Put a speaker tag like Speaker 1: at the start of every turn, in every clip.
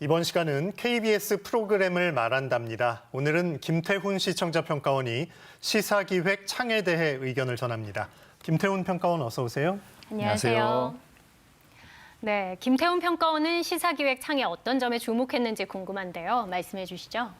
Speaker 1: 이번 시간은 KBS 프로그램을 말한답니다. 오늘은 김태훈 시청자 평가원이 시사기획 창에 대해 의견을 전합니다. 김태훈 평가원 어서 오세요.
Speaker 2: 안녕하세요. 네, 김태훈 평가원은 시사기획 창에 어떤 점에 주목했는지 궁금한데요. 말씀해 주시죠.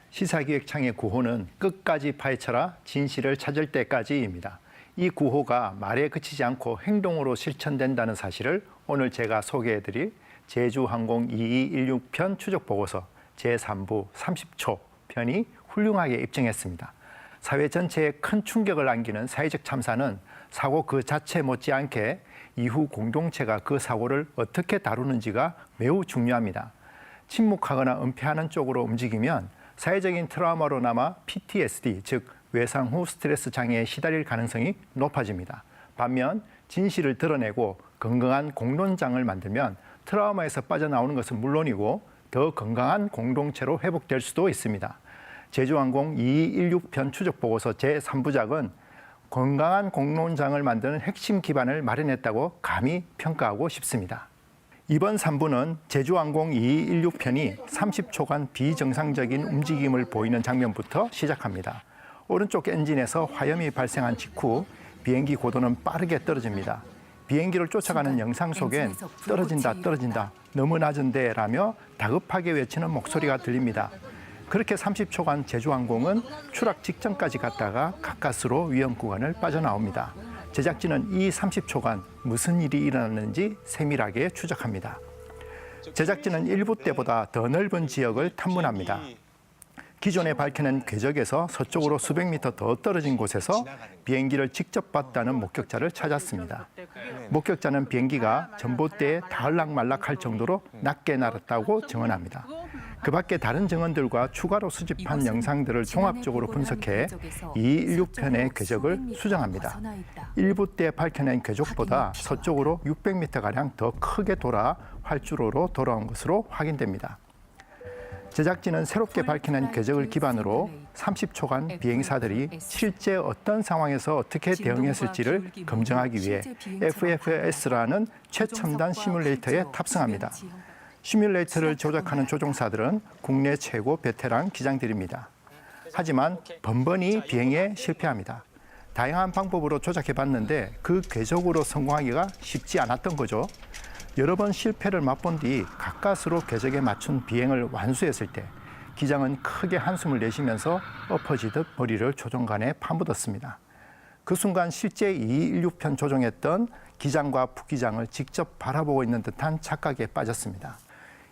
Speaker 3: 시사기획 창의 구호는 끝까지 파헤쳐라 진실을 찾을 때까지입니다. 이 구호가 말에 그치지 않고 행동으로 실천된다는 사실을 오늘 제가 소개해드릴 제주항공 2216편 추적보고서 제3부 30초 편이 훌륭하게 입증했습니다. 사회 전체에 큰 충격을 안기는 사회적 참사는 사고 그 자체 못지않게 이후 공동체가 그 사고를 어떻게 다루는지가 매우 중요합니다. 침묵하거나 은폐하는 쪽으로 움직이면 사회적인 트라우마로 남아 PTSD, 즉 외상 후 스트레스 장애에 시달릴 가능성이 높아집니다. 반면 진실을 드러내고 건강한 공론장을 만들면 트라우마에서 빠져나오는 것은 물론이고 더 건강한 공동체로 회복될 수도 있습니다. 제주항공 2216편 추적보고서 제3부작은 건강한 공론장을 만드는 핵심 기반을 마련했다고 감히 평가하고 싶습니다. 이번 3부는 제주항공 2216편이 30초간 비정상적인 움직임을 보이는 장면부터 시작합니다. 오른쪽 엔진에서 화염이 발생한 직후 비행기 고도는 빠르게 떨어집니다. 비행기를 쫓아가는 영상 속엔 떨어진다, 떨어진다, 너무 낮은데 라며 다급하게 외치는 목소리가 들립니다. 그렇게 30초간 제주항공은 추락 직전까지 갔다가 가까스로 위험 구간을 빠져나옵니다. 제작진은 이 30초간 무슨 일이 일어났는지 세밀하게 추적합니다. 제작진은 1부 때보다 더 넓은 지역을 탐문합니다. 기존에 밝혀낸 궤적에서 서쪽으로 수백 미터 더 떨어진 곳에서 비행기를 직접 봤다는 목격자를 찾았습니다. 목격자는 비행기가 전봇대에 닿을락말락할 정도로 낮게 날았다고 증언합니다. 그 밖에 다른 증언들과 추가로 수집한 영상들을 종합적으로 분석해 216편의 궤적을 수정합니다. 1부 때 밝혀낸 궤적보다 서쪽으로 600m가량 더 크게 돌아 활주로로 돌아온 것으로 확인됩니다. 제작진은 새롭게 밝혀낸 궤적을 기반으로 30초간 비행사들이 실제 어떤 상황에서 어떻게 대응했을지를 검증하기 위해 FFS라는 최첨단 시뮬레이터에 탑승합니다. 시뮬레이터를 조작하는 조종사들은 국내 최고 베테랑 기장들입니다. 하지만 번번이 비행에 실패합니다. 다양한 방법으로 조작해봤는데 그 궤적으로 성공하기가 쉽지 않았던 거죠. 여러 번 실패를 맛본 뒤 가까스로 궤적에 맞춘 비행을 완수했을 때 기장은 크게 한숨을 내쉬면서 엎어지듯 머리를 조종관에 파묻었습니다. 그 순간 실제 216편 조종했던 기장과副기장을 직접 바라보고 있는 듯한 착각에 빠졌습니다.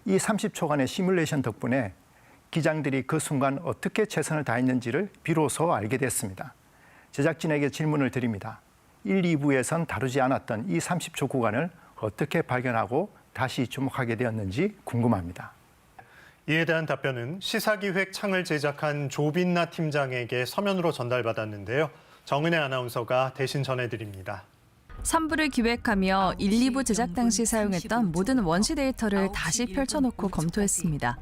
Speaker 3: 이 30초간의 시뮬레이션 덕분에 기장들이 그 순간 어떻게 최선을 다했는지를 비로소 알게 됐습니다. 제작진에게 질문을 드립니다. 1, 2부에선 다루지 않았던 이 30초 구간을 어떻게 발견하고 다시 주목하게 되었는지 궁금합니다.
Speaker 1: 이에 대한 답변은 시사기획 창을 제작한 조빈나 팀장에게 서면으로 전달받았는데요. 정은혜 아나운서가 대신 전해드립니다.
Speaker 4: 3부를 기획하며 1, 2부 제작 당시 사용했던 모든 원시 데이터를 다시 펼쳐놓고 검토했습니다.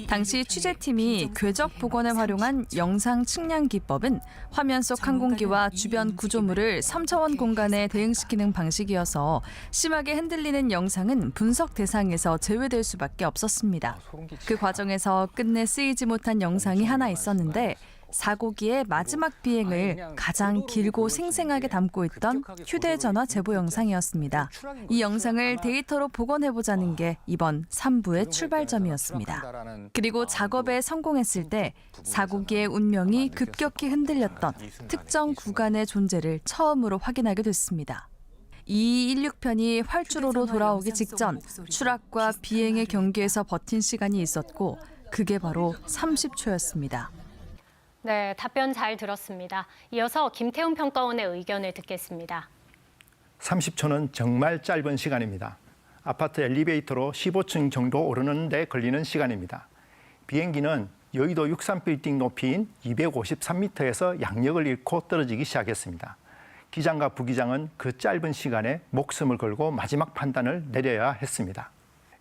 Speaker 4: 당시 취재팀이 궤적 복원에 활용한 영상 측량 기법은 화면 속 항공기와 주변 구조물을 3차원 공간에 대응시키는 방식이어서 심하게 흔들리는 영상은 분석 대상에서 제외될 수밖에 없었습니다. 그 과정에서 끝내 쓰이지 못한 영상이 하나 있었는데 사고기의 마지막 비행을 가장 길고 생생하게 담고 있던 휴대전화 제보 영상이었습니다. 이 영상을 데이터로 복원해보자는 게 이번 3부의 출발점이었습니다. 그리고 작업에 성공했을 때 사고기의 운명이 급격히 흔들렸던 특정 구간의 존재를 처음으로 확인하게 됐습니다. 2216편이 활주로로 돌아오기 직전 추락과 비행의 경계에서 버틴 시간이 있었고 그게 바로 30초였습니다.
Speaker 2: 네, 답변 잘 들었습니다. 이어서 김태훈 평가원의 의견을 듣겠습니다.
Speaker 3: 30초는 정말 짧은 시간입니다. 아파트 엘리베이터로 15층 정도 오르는 데 걸리는 시간입니다. 비행기는 여의도 63빌딩 높이인 253m에서 양력을 잃고 떨어지기 시작했습니다. 기장과 부기장은 그 짧은 시간에 목숨을 걸고 마지막 판단을 내려야 했습니다.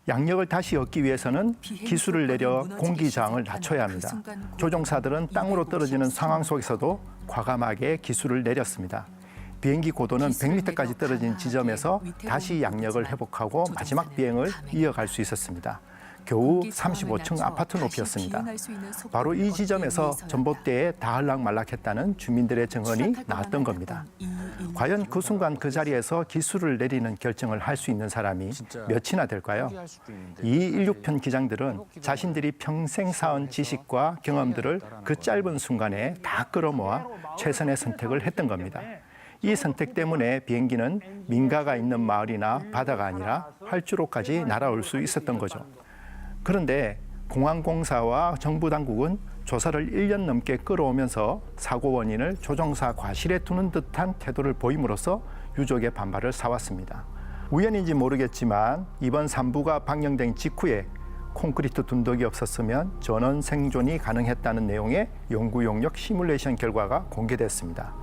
Speaker 3: 양력을 다시 얻기 위해서는 기술을 내려 공기 저항을 낮춰야 합니다. 조종사들은 땅으로 떨어지는 상황 속에서도 과감하게 기술을 내렸습니다. 비행기 고도는 100m까지 떨어진 지점에서 다시 양력을 회복하고 마지막 비행을 이어갈 수 있었습니다. 겨우 35층 아파트 높이였습니다. 바로 이 지점에서 전봇대에 닿을락 말락했다는 주민들의 증언이 나왔던 겁니다. 과연 그 순간 그 자리에서 기술을 내리는 결정을 할 수 있는 사람이 몇이나 될까요? 이 16편 기장들은 자신들이 평생 쌓은 지식과 경험들을 그 짧은 순간에 다 끌어모아 최선의 선택을 했던 겁니다. 이 선택 때문에 비행기는 민가가 있는 마을이나 바다가 아니라 활주로까지 날아올 수 있었던 거죠. 그런데 공항공사와 정부 당국은 조사를 1년 넘게 끌어오면서 사고 원인을 조종사 과실에 두는 듯한 태도를 보임으로써 유족의 반발을 사왔습니다. 우연인지 모르겠지만 이번 3부가 방영된 직후에 콘크리트 둔덕이 없었으면 전원 생존이 가능했다는 내용의 연구 용역 시뮬레이션 결과가 공개됐습니다.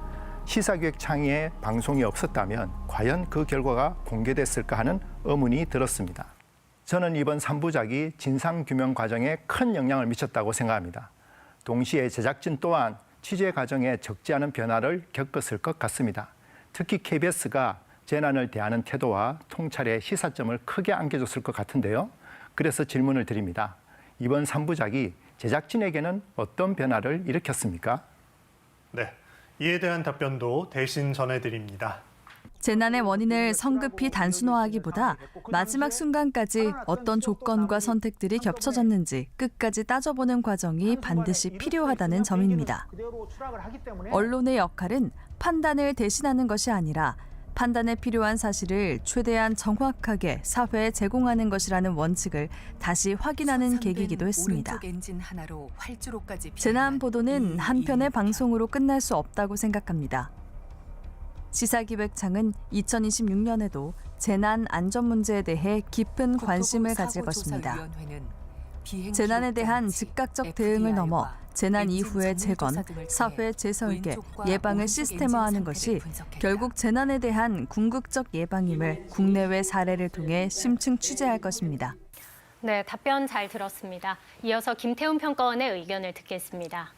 Speaker 3: 시사기획 창의에 방송이 없었다면 과연 그 결과가 공개됐을까 하는 의문이 들었습니다. 저는 이번 3부작이 진상규명 과정에 큰 영향을 미쳤다고 생각합니다. 동시에 제작진 또한 취재 과정에 적지 않은 변화를 겪었을 것 같습니다. 특히 KBS가 재난을 대하는 태도와 통찰의 시사점을 크게 안겨줬을 것 같은데요. 그래서 질문을 드립니다. 이번 3부작이 제작진에게는 어떤 변화를 일으켰습니까?
Speaker 1: 네, 이에 대한 답변도 대신 전해드립니다.
Speaker 4: 재난의 원인을 성급히 단순화하기보다 마지막 순간까지 어떤 조건과 선택들이 겹쳐졌는지 끝까지 따져보는 과정이 반드시 필요하다는 점입니다. 언론의 역할은 판단을 대신하는 것이 아니라 판단에 필요한 사실을 최대한 정확하게 사회에 제공하는 것이라는 원칙을 다시 확인하는 계기이기도 했습니다. 재난 보도는 한 편의 방송으로 끝날 수 없다고 생각합니다. 시사기획창은 2026년에도 재난 안전 문제에 대해 깊은 관심을 가질 것입니다. 재난에 대한 즉각적 대응을 넘어 재난 이후의 재건, 사회 재설계, 예방을 시스템화하는 것이 결국 재난에 대한 궁극적 예방임을 국내외 사례를 통해 심층 취재할 것입니다.
Speaker 2: 네, 답변 잘 들었습니다. 이어서 김태훈 평가원의 의견을 듣겠습니다.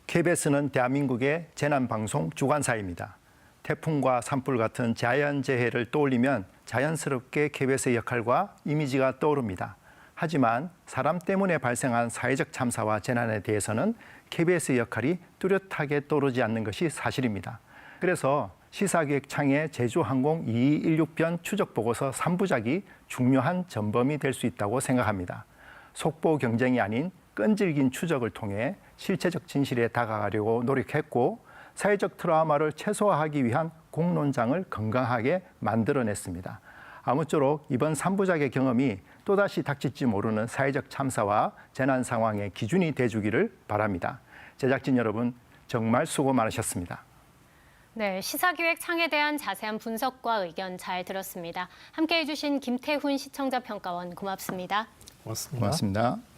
Speaker 3: KBS는 대한민국의 재난방송 주관사입니다. 태풍과 산불 같은 자연재해를 떠올리면 자연스럽게 KBS의 역할과 이미지가 떠오릅니다. 하지만 사람 때문에 발생한 사회적 참사와 재난에 대해서는 KBS의 역할이 뚜렷하게 떠오르지 않는 것이 사실입니다. 그래서 시사기획창의 제주항공 2216편 추적보고서 3부작이 중요한 전범이 될 수 있다고 생각합니다. 속보 경쟁이 아닌 끈질긴 추적을 통해 실체적 진실에 다가가려고 노력했고 사회적 트라우마를 최소화하기 위한 공론장을 건강하게 만들어냈습니다. 아무쪼록 이번 3부작의 경험이 또다시 닥칠지 모르는 사회적 참사와 재난 상황의 기준이 돼주기를 바랍니다. 제작진 여러분 정말 수고 많으셨습니다.
Speaker 2: 네, 시사기획창에 대한 자세한 분석과 의견 잘 들었습니다. 함께해 주신 김태훈 시청자평가원 고맙습니다.
Speaker 1: 고맙습니다.
Speaker 3: 고맙습니다.